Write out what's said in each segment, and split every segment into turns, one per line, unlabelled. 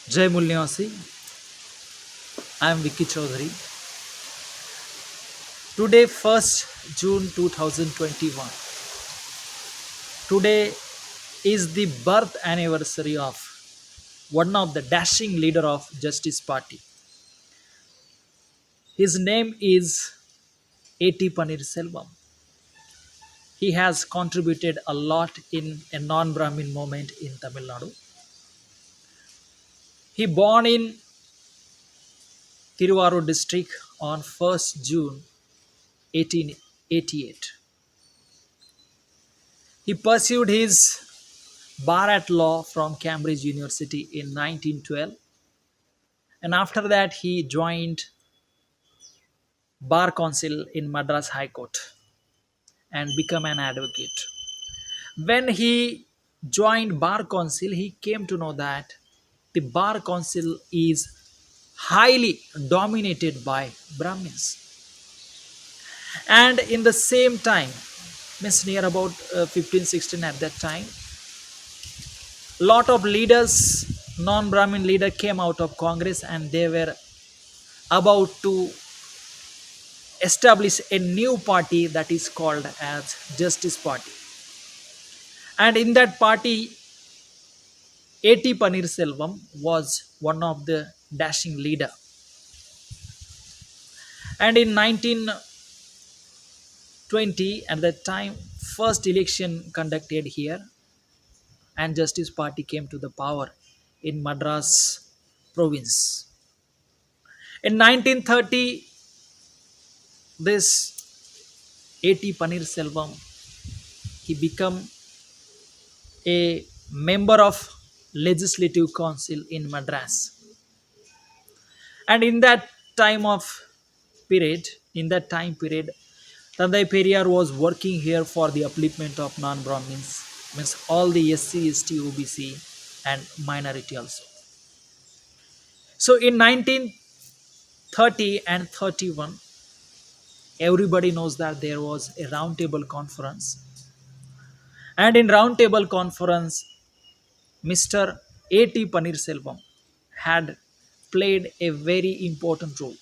Jai Mulniwasi. I am Vicky Chaudhary. Today, 1st June 2021. Today is the birth anniversary of one of the dashing leader of Justice Party. His name is A.T. Panneerselvam. He has contributed a lot in a non-Brahmin movement in Tamil Nadu. He born in Tiruvarur district on 1st June 1888. He pursued his bar at law from Cambridge University in 1912, and after that he joined bar council in Madras High Court and become an advocate. When he joined bar council, he came to know that the bar council is highly dominated by Brahmins, and in the same time, means near about 1516 at that time, lot of leaders, non-Brahmin leader came out of Congress and they were about to establish a new party that is called as Justice Party. And in that party, A.T. Panneerselvam was one of the dashing leader. And in 1920, at that time, first election conducted here, and Justice Party came to the power in Madras province. In 1930, this A.T. Panneerselvam, he became a member of Legislative Council in Madras. And in that time period, Tandai Periyar was working here for the upliftment of non-Brahmins, means all the SC, ST, OBC and minority also. So in 1930 and 31, everybody knows that there was a roundtable conference. And in roundtable conference, Mr. A.T. Panneerselvam had played a very important role.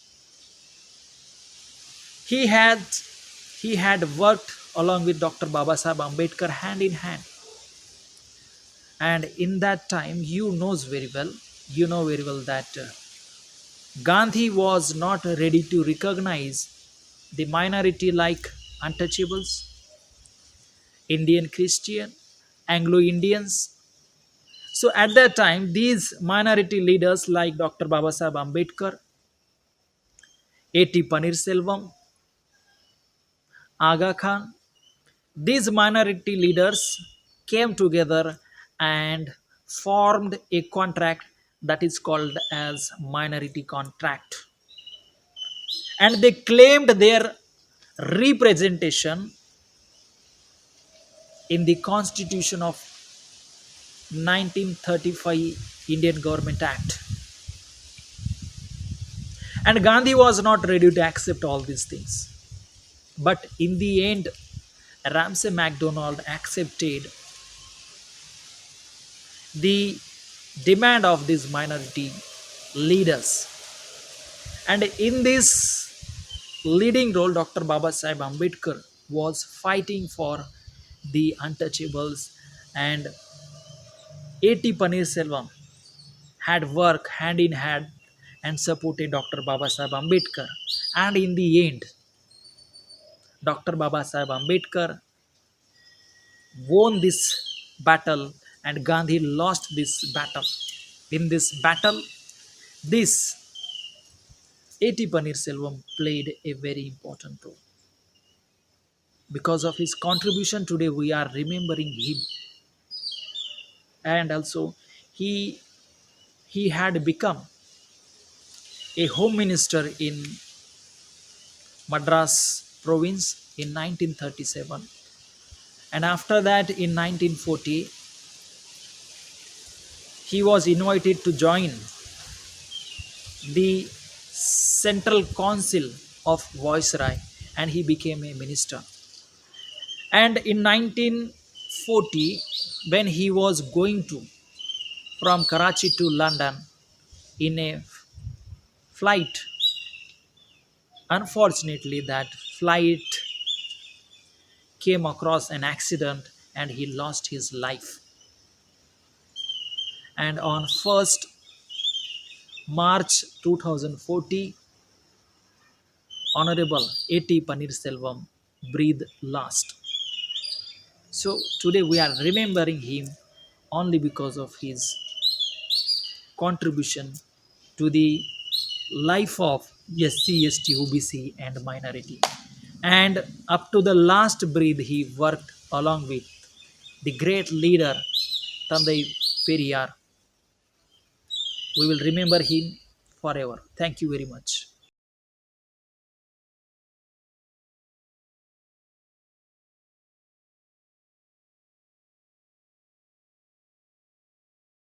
He had he had worked along with Dr. Babasaheb Ambedkar hand in hand. And in that time, you know very well that Gandhi was not ready to recognize the minority like untouchables, Indian Christian, Anglo Indians. So at that time, these minority leaders like Dr. Babasaheb Ambedkar, A.T. Panneerselvam, Aga Khan, these minority leaders came together and formed a contract that is called as minority contract, and they claimed their representation in the constitution of 1935 Indian Government Act. And Gandhi was not ready to accept all these things, but in the end Ramsay MacDonald accepted the demand of these minority leaders. And in this leading role, Dr. Babasaheb Ambedkar was fighting for the untouchables, and A.T. Panneerselvam had worked hand in hand and supported Dr. Babasaheb Ambedkar. And in the end, Dr. Babasaheb Ambedkar won this battle and Gandhi lost this battle. In this battle, this A.T. Panneerselvam played a very important role. Because of his contribution, today we are remembering him. And also, he he had become a home minister in Madras province in 1937. And after that, in 1940, he was invited to join the Central Council of Viceroy, and he became a minister. And in 1940, when he was going to from Karachi to London, in a flight. Unfortunately, that flight came across an accident and he lost his life. And on 1st March 2040, Honorable A.T. Panirselvam breathed last. So today we are remembering him only because of his contribution to the life of SC, ST, OBC and minority. And up to the last breath, he worked along with the great leader Tandai Periyar. We will remember him forever. Thank you very much.